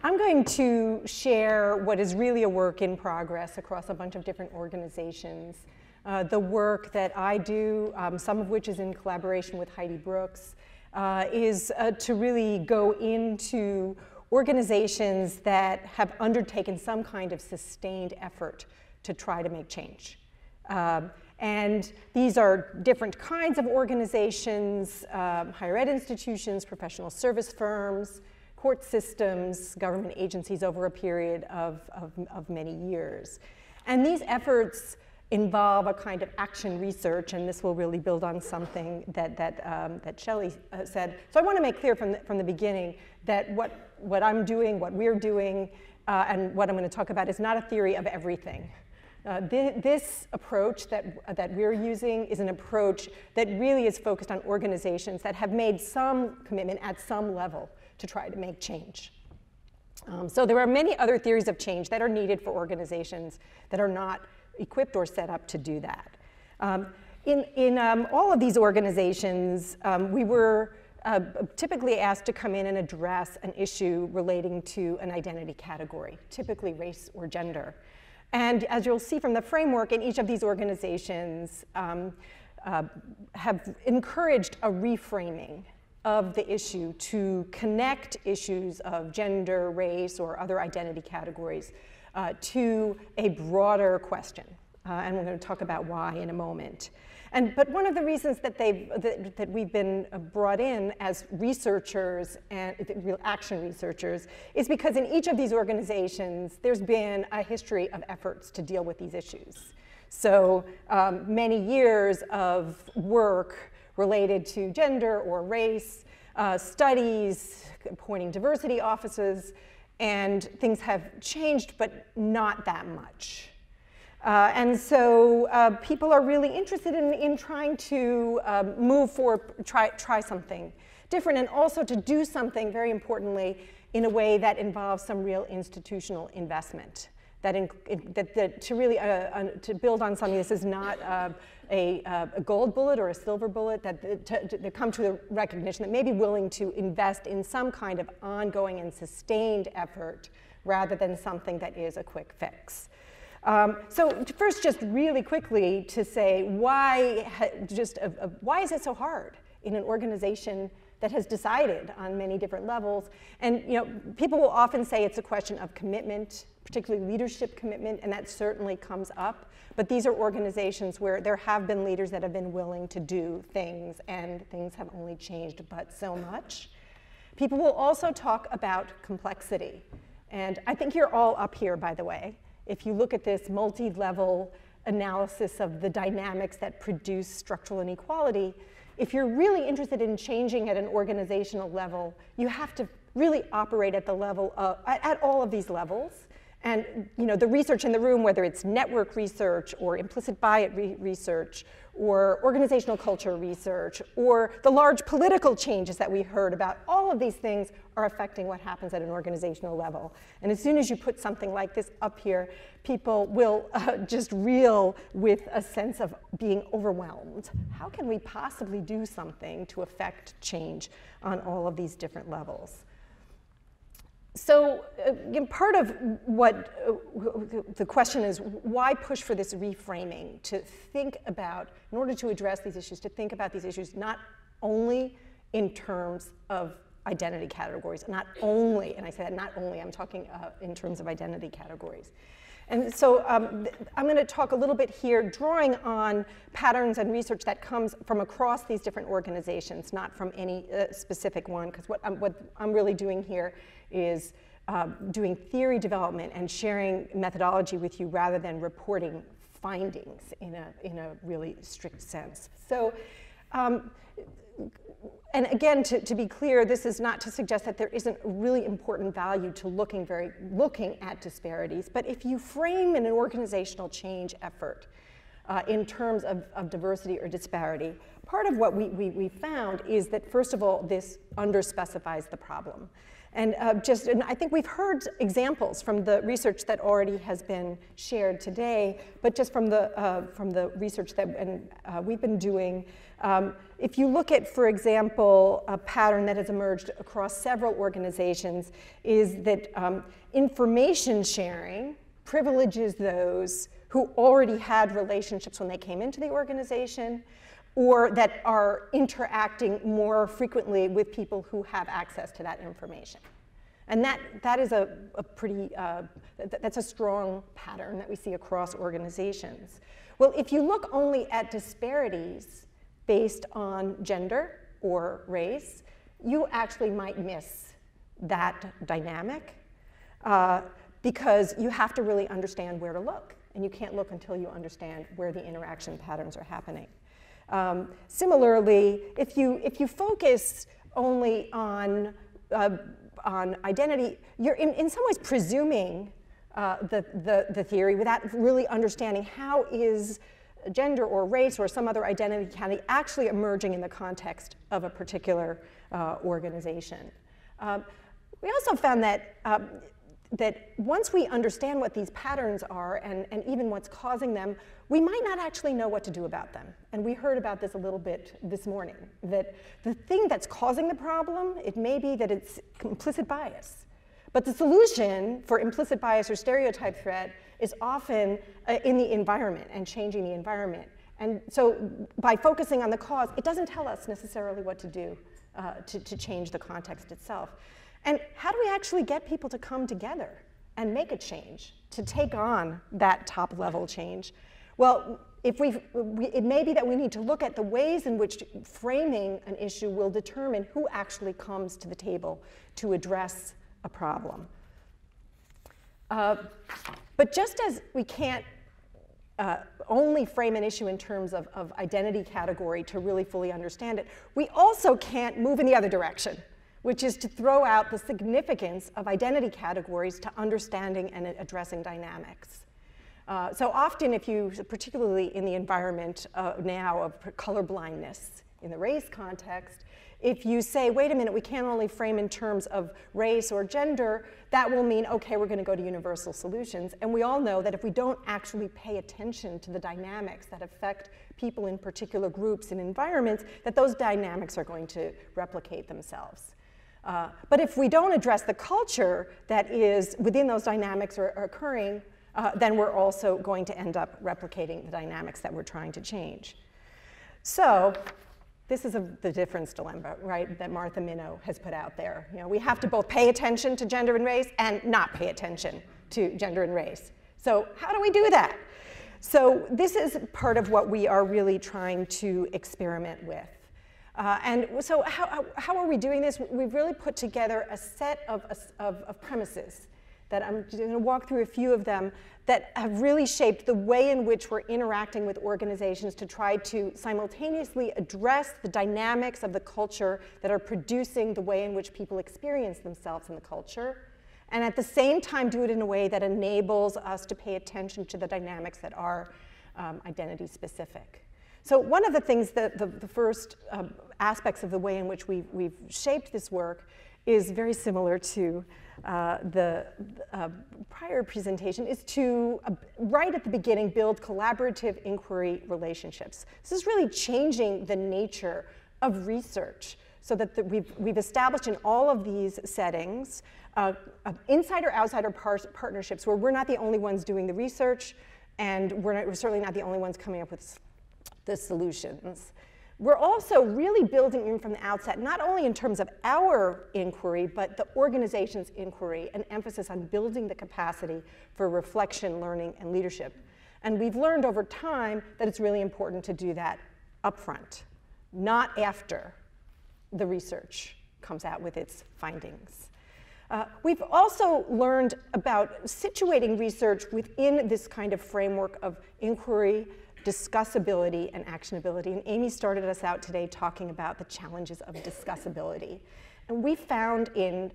I'm going to share what is really a work in progress across a bunch of different organizations. The work that I do, some of which is in collaboration with Heidi Brooks, is to really go into organizations that have undertaken some kind of sustained effort to try to make change. And these are different kinds of organizations, higher ed institutions, professional service firms, court systems, government agencies over a period of many years. And these efforts involve a kind of action research, and this will really build on something that Shelley said. So I want to make clear from the beginning that what I'm doing, what we're doing, and what I'm going to talk about is not a theory of everything. This approach that we're using is an approach that really is focused on organizations that have made some commitment at some level to try to make change. So there are many other theories of change that are needed for organizations that are not equipped or set up to do that. In all of these organizations, we were typically asked to come in and address an issue relating to an identity category, typically race or gender. And as you'll see from the framework, in each of these organizations have encouraged a reframing of the issue to connect issues of gender, race, or other identity categories to a broader question. And we're going to talk about why in a moment. But one of the reasons that we've been brought in as researchers and real action researchers is because in each of these organizations, there's been a history of efforts to deal with these issues. So many years of work related to gender or race, studies, appointing diversity offices, and things have changed, but not that much. And so people are really interested in trying to move forward, try something different, and also to do something, very importantly, in a way that involves some real institutional investment. To really to build on something, this is not a gold bullet or a silver bullet, to come to the recognition that may be willing to invest in some kind of ongoing and sustained effort rather than something that is a quick fix. So first, just really quickly to say why is it so hard in an organization that has decided on many different levels? And people will often say it's a question of commitment, particularly leadership commitment, and that certainly comes up. But these are organizations where there have been leaders that have been willing to do things, and things have only changed but so much. People will also talk about complexity. And I think you're all up here, by the way. If you look at this multi-level analysis of the dynamics that produce structural inequality, if you're really interested in changing at an organizational level, you have to really operate at the level at all of these levels. And the research in the room, whether it's network research or implicit bias research or organizational culture research or the large political changes that we heard about, all of these things are affecting what happens at an organizational level. And as soon as you put something like this up here, people will just reel with a sense of being overwhelmed. How can we possibly do something to affect change on all of these different levels? So part of what the question is, why push for this reframing, to think about, in order to address these issues, to think about these issues not only in terms of identity categories, not only, and I say that not only, I'm talking in terms of identity categories. And so I'm going to talk a little bit here, drawing on patterns and research that comes from across these different organizations, not from any specific one, because what I'm really doing here is doing theory development and sharing methodology with you rather than reporting findings in a really strict sense. So, and again, to be clear, this is not to suggest that there isn't really important value to looking at disparities, but if you frame an organizational change effort in terms of diversity or disparity, part of what we found is that, first of all, this underspecifies the problem. And and I think we've heard examples from the research that already has been shared today, but just from the research that we've been doing, if you look at, for example, a pattern that has emerged across several organizations, is that information sharing privileges those who already had relationships when they came into the organization, or that are interacting more frequently with people who have access to that information. And that is a pretty, that's a strong pattern that we see across organizations. Well, if you look only at disparities based on gender or race, you actually might miss that dynamic because you have to really understand where to look. And you can't look until you understand where the interaction patterns are happening. Similarly, if you focus only on identity, you're in some ways presuming the theory without really understanding how is gender or race or some other identity category actually emerging in the context of a particular organization. We also found that that once we understand what these patterns are and even what's causing them, we might not actually know what to do about them. And we heard about this a little bit this morning, that the thing that's causing the problem, it may be that it's implicit bias. But the solution for implicit bias or stereotype threat is often in the environment and changing the environment. And so by focusing on the cause, it doesn't tell us necessarily what to do to change the context itself. And how do we actually get people to come together and make a change, to take on that top-level change? Well, it may be that we need to look at the ways in which framing an issue will determine who actually comes to the table to address a problem. But just as we can't only frame an issue in terms of identity category to really fully understand it, we also can't move in the other direction, which is to throw out the significance of identity categories to understanding and addressing dynamics. So often, particularly in the environment now of colorblindness in the race context, if you say, wait a minute, we can't only frame in terms of race or gender, that will mean, okay, we're going to go to universal solutions. And we all know that if we don't actually pay attention to the dynamics that affect people in particular groups and environments, that those dynamics are going to replicate themselves. But if we don't address the culture that is within those dynamics are occurring, then we're also going to end up replicating the dynamics that we're trying to change. So this is the difference dilemma, right, that Martha Minow has put out there. You know, we have to both pay attention to gender and race and not pay attention to gender and race. So how do we do that? So this is part of what we are really trying to experiment with. And so how are we doing this? We've really put together a set of premises that I'm going to walk through a few of them that have really shaped the way in which we're interacting with organizations to try to simultaneously address the dynamics of the culture that are producing the way in which people experience themselves in the culture, and at the same time do it in a way that enables us to pay attention to the dynamics that are identity specific. So one of the things that the first aspects of the way in which we've shaped this work is very similar to the prior presentation, is to, right at the beginning, build collaborative inquiry relationships. This is really changing the nature of research so that we've established in all of these settings insider-outsider partnerships where we're not the only ones doing the research, and we're certainly not the only ones coming up with the solutions. We're also really building in from the outset, not only in terms of our inquiry, but the organization's inquiry, an emphasis on building the capacity for reflection, learning, and leadership. And we've learned over time that it's really important to do that upfront, not after the research comes out with its findings. We've also learned about situating research within this kind of framework of inquiry, discussability, and actionability. And Amy started us out today talking about the challenges of discussability. And we found in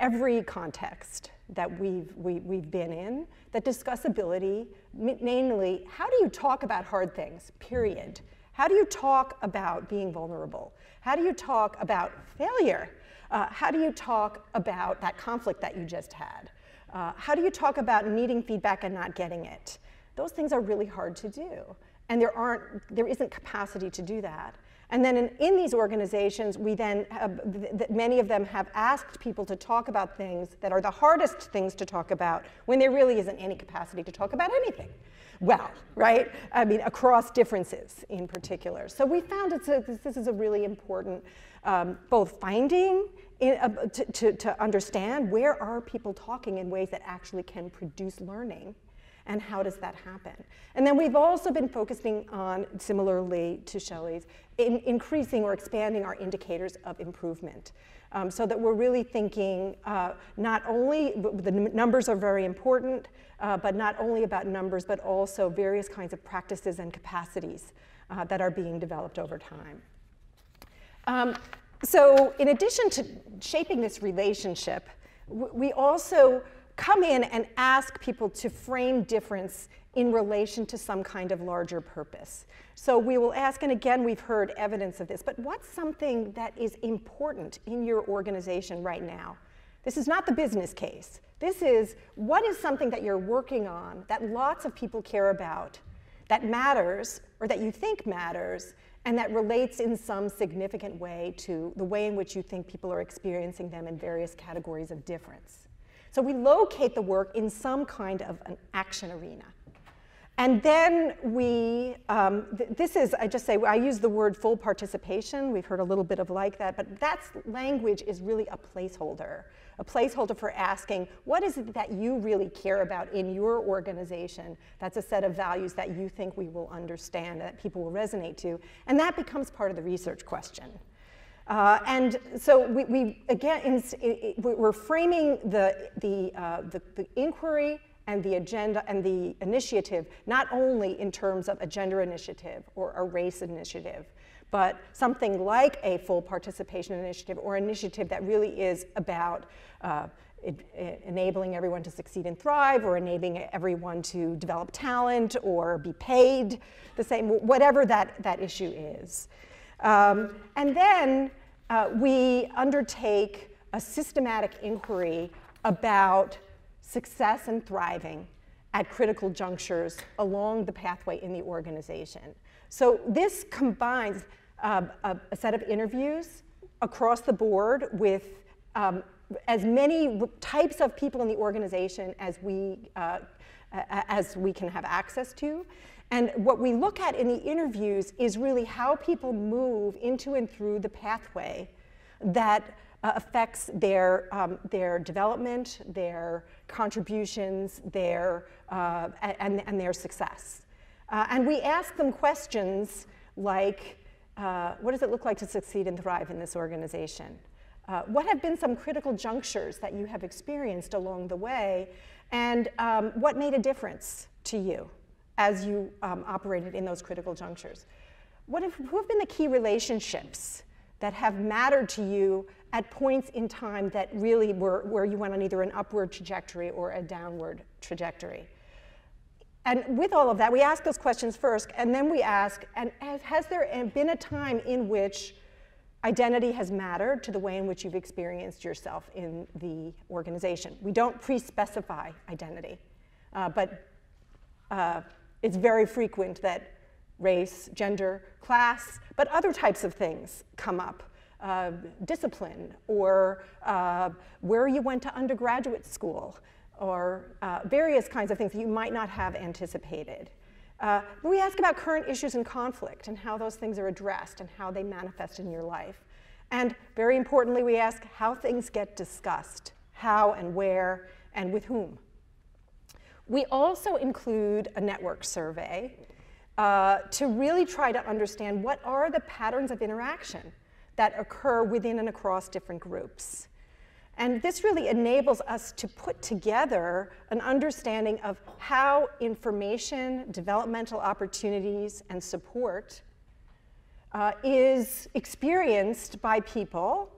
every context that we've been in that discussability, namely, how do you talk about hard things, period? How do you talk about being vulnerable? How do you talk about failure? How do you talk about that conflict that you just had? How do you talk about needing feedback and not getting it? Those things are really hard to do, and there isn't capacity to do that. And then in these organizations, we then many of them have asked people to talk about things that are the hardest things to talk about when there really isn't any capacity to talk about anything. Well, right? I mean, across differences in particular. So we found this is a really important both finding to understand where are people talking in ways that actually can produce learning, and how does that happen? And then we've also been focusing on, similarly to Shelley's, increasing or expanding our indicators of improvement. So that we're really thinking not only, the numbers are very important, but not only about numbers, but also various kinds of practices and capacities that are being developed over time. So in addition to shaping this relationship, we also come in and ask people to frame difference in relation to some kind of larger purpose. So we will ask, and again, we've heard evidence of this, but what's something that is important in your organization right now? This is not the business case. This is, what is something that you're working on that lots of people care about, that matters, or that you think matters, and that relates in some significant way to the way in which you think people are experiencing them in various categories of difference. So we locate the work in some kind of an action arena. And then we, this is, I just say, I use the word full participation. We've heard a little bit of like that, but that language is really a placeholder for asking, what is it that you really care about in your organization? That's a set of values that you think we will understand, that people will resonate to, and that becomes part of the research question. And so we're framing the inquiry and the agenda and the initiative not only in terms of a gender initiative or a race initiative, but something like a full participation initiative or initiative that really is about enabling everyone to succeed and thrive, or enabling everyone to develop talent or be paid the same, whatever that issue is. And then we undertake a systematic inquiry about success and thriving at critical junctures along the pathway in the organization. So this combines a set of interviews across the board with as many types of people in the organization as we can have access to. And what we look at in the interviews is really how people move into and through the pathway that affects their development, their contributions, and their success. And we ask them questions like, what does it look like to succeed and thrive in this organization? What have been some critical junctures that you have experienced along the way? And what made a difference to you as you operated in those critical junctures? Who have been the key relationships that have mattered to you at points in time that really were where you went on either an upward trajectory or a downward trajectory? And with all of that, we ask those questions first, and then we ask, and has there been a time in which identity has mattered to the way in which you've experienced yourself in the organization? We don't pre-specify identity, but it's very frequent that race, gender, class, but other types of things come up. Discipline, or where you went to undergraduate school, or various kinds of things that you might not have anticipated. We ask about current issues and conflict and how those things are addressed and how they manifest in your life. And very importantly, we ask how things get discussed, how and where and with whom. We also include a network survey to really try to understand what are the patterns of interaction that occur within and across different groups. And this really enables us to put together an understanding of how information, developmental opportunities, and support is experienced by people,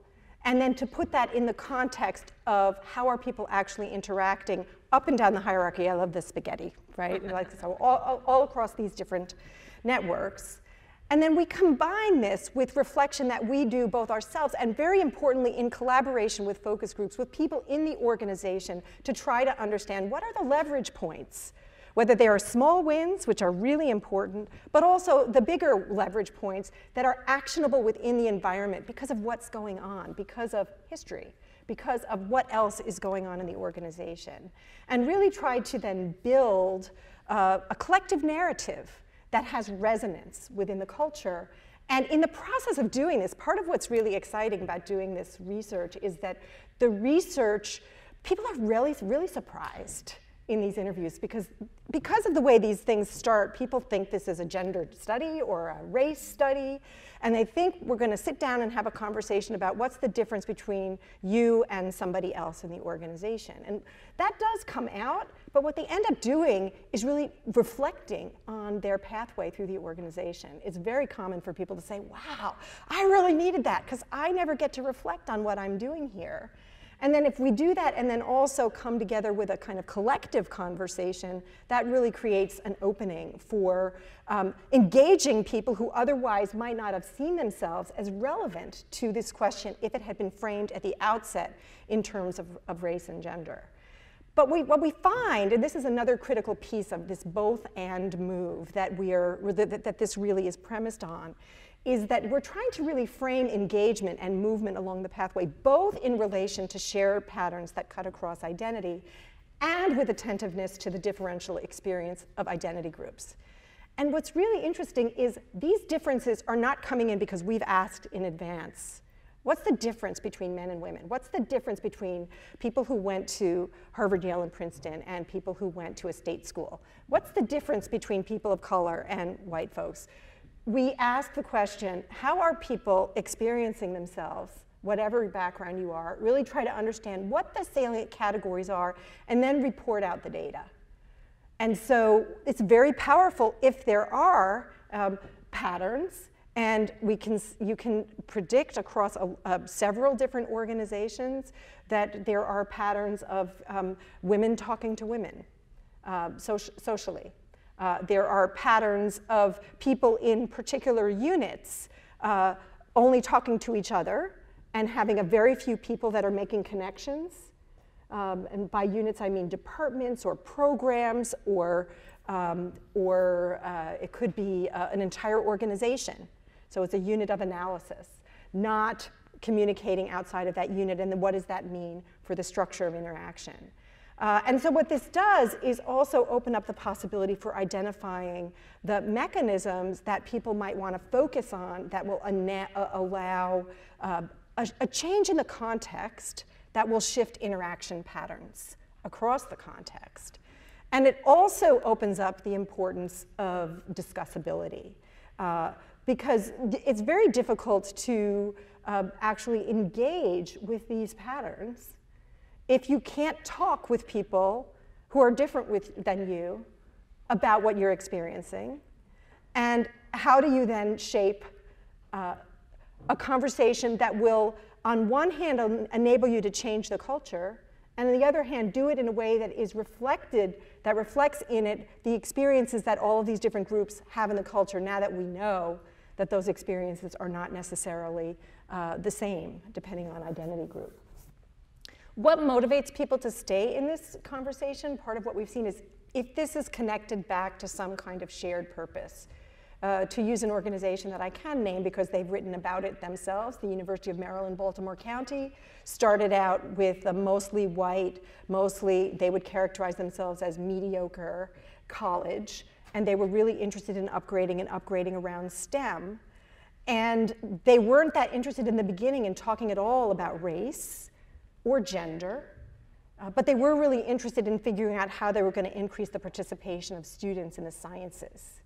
and then to put that in the context of how are people actually interacting up and down the hierarchy. I love this spaghetti, right? Like, so all across these different networks. And then we combine this with reflection that we do both ourselves and, very importantly, in collaboration with focus groups, with people in the organization, to try to understand what are the leverage points, whether they are small wins, which are really important, but also the bigger leverage points that are actionable within the environment because of what's going on, because of history, because of what else is going on in the organization. And really try to then build a collective narrative that has resonance within the culture. And in the process of doing this, part of what's really exciting about doing this research is that the research, people are really, really surprised in these interviews because of the way these things start. People think this is a gender study or a race study, and they think we're going to sit down and have a conversation about what's the difference between you and somebody else in the organization. And that does come out, but what they end up doing is really reflecting on their pathway through the organization. It's very common for people to say, wow, I really needed that because I never get to reflect on what I'm doing here. And then if we do that and then also come together with a kind of collective conversation, that really creates an opening for engaging people who otherwise might not have seen themselves as relevant to this question if it had been framed at the outset in terms of race and gender. But what we find, and this is another critical piece of this both and move that that this really is premised on, is that we're trying to really frame engagement and movement along the pathway, both in relation to shared patterns that cut across identity and with attentiveness to the differential experience of identity groups. And what's really interesting is these differences are not coming in because we've asked in advance. What's the difference between men and women? What's the difference between people who went to Harvard, Yale, and Princeton and people who went to a state school? What's the difference between people of color and white folks? We ask the question, how are people experiencing themselves, whatever background you are, really try to understand what the salient categories are, and then report out the data. And so it's very powerful if there are patterns, and you can predict across several different organizations that there are patterns of women talking to women socially. There are patterns of people in particular units only talking to each other and having a very few people that are making connections. And by units, I mean departments or programs, or it could be an entire organization. So it's a unit of analysis, not communicating outside of that unit, and then what does that mean for the structure of interaction? And so what this does is also open up the possibility for identifying the mechanisms that people might want to focus on that will allow a change in the context that will shift interaction patterns across the context. And it also opens up the importance of discussability, because it's very difficult to actually engage with these patterns if you can't talk with people who are different than you about what you're experiencing. And how do you then shape a conversation that will, on one hand, enable you to change the culture, and on the other hand, do it in a way that is that reflects in it the experiences that all of these different groups have in the culture, now that we know that those experiences are not necessarily the same, depending on identity group. What motivates people to stay in this conversation? Part of what we've seen is if this is connected back to some kind of shared purpose. To use an organization that I can name because they've written about it themselves, the University of Maryland, Baltimore County, started out with a mostly white, they would characterize themselves as mediocre college, and they were really interested in upgrading around STEM. And they weren't that interested in the beginning in talking at all about race or gender, but they were really interested in figuring out how they were going to increase the participation of students in the sciences.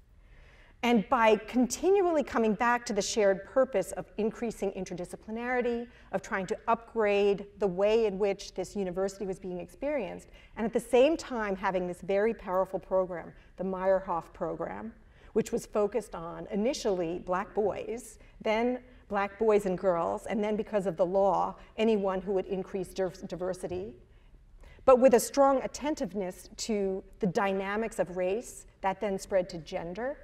And by continually coming back to the shared purpose of increasing interdisciplinarity, of trying to upgrade the way in which this university was being experienced, and at the same time having this very powerful program, the Meyerhoff program, which was focused on initially black boys, then black boys and girls, and then because of the law, anyone who would increase diversity, but with a strong attentiveness to the dynamics of race that then spread to gender.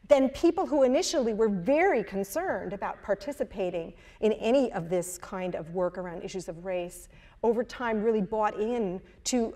then people who initially were very concerned about participating in any of this kind of work around issues of race, over time really bought in to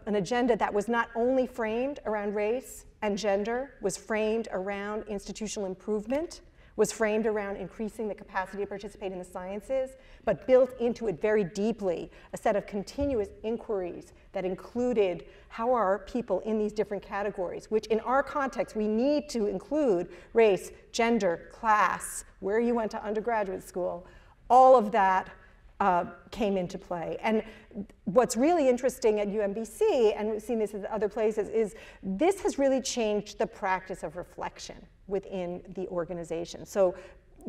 an agenda that was not only framed around race and gender, was framed around institutional improvement, was framed around increasing the capacity to participate in the sciences, but built into it very deeply a set of continuous inquiries that included how are people in these different categories, which in our context we need to include race, gender, class, where you went to undergraduate school. All of that came into play. And what's really interesting at UMBC, and we've seen this at other places, is this has really changed the practice of reflection within the organization. So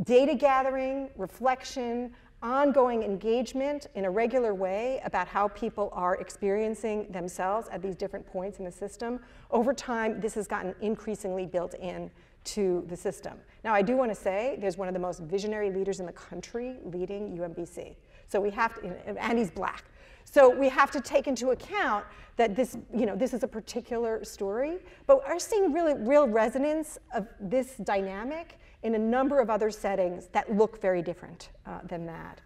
data gathering, reflection, ongoing engagement in a regular way about how people are experiencing themselves at these different points in the system. Over time, this has gotten increasingly built in to the system. Now, I do want to say there's one of the most visionary leaders in the country leading UMBC. So we have to, and he's black. So we have to take into account that this, this is a particular story, but we're seeing real resonance of this dynamic in a number of other settings that look very different than that.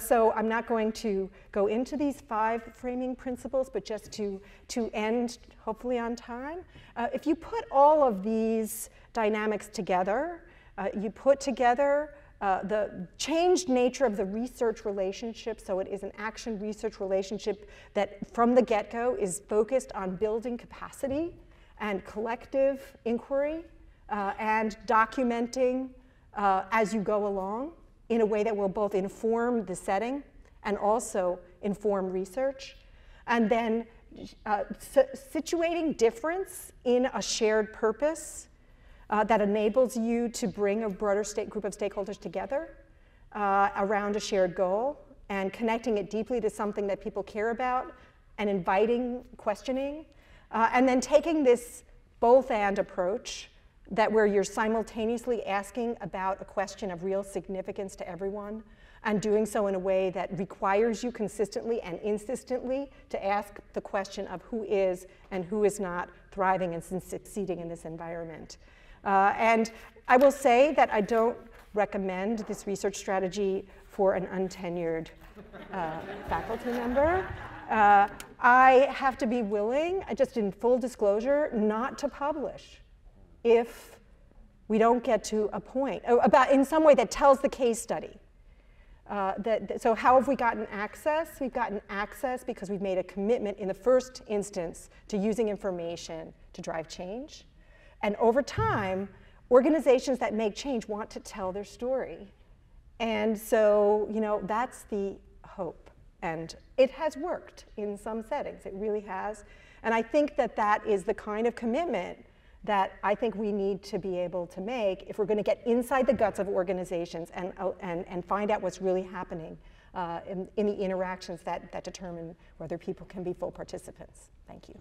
So I'm not going to go into these 5 framing principles, but just to end, hopefully on time. If you put all of these dynamics together, you put together the changed nature of the research relationship, so it is an action research relationship that from the get-go is focused on building capacity and collective inquiry and documenting as you go along in a way that will both inform the setting and also inform research. And then situating difference in a shared purpose that enables you to bring a broader group of stakeholders together around a shared goal and connecting it deeply to something that people care about and inviting questioning. And then taking this both-and approach that where you're simultaneously asking about a question of real significance to everyone and doing so in a way that requires you consistently and insistently to ask the question of who is and who is not thriving and succeeding in this environment. And I will say that I don't recommend this research strategy for an untenured faculty member. I have to be willing, just in full disclosure, not to publish if we don't get to a point in some way that tells the case study. So how have we gotten access? We've gotten access because we've made a commitment in the first instance to using information to drive change. And over time, organizations that make change want to tell their story. And so, that's the hope. And it has worked in some settings. It really has. And I think that that is the kind of commitment that I think we need to be able to make if we're going to get inside the guts of organizations and find out what's really happening in the interactions that determine whether people can be full participants. Thank you.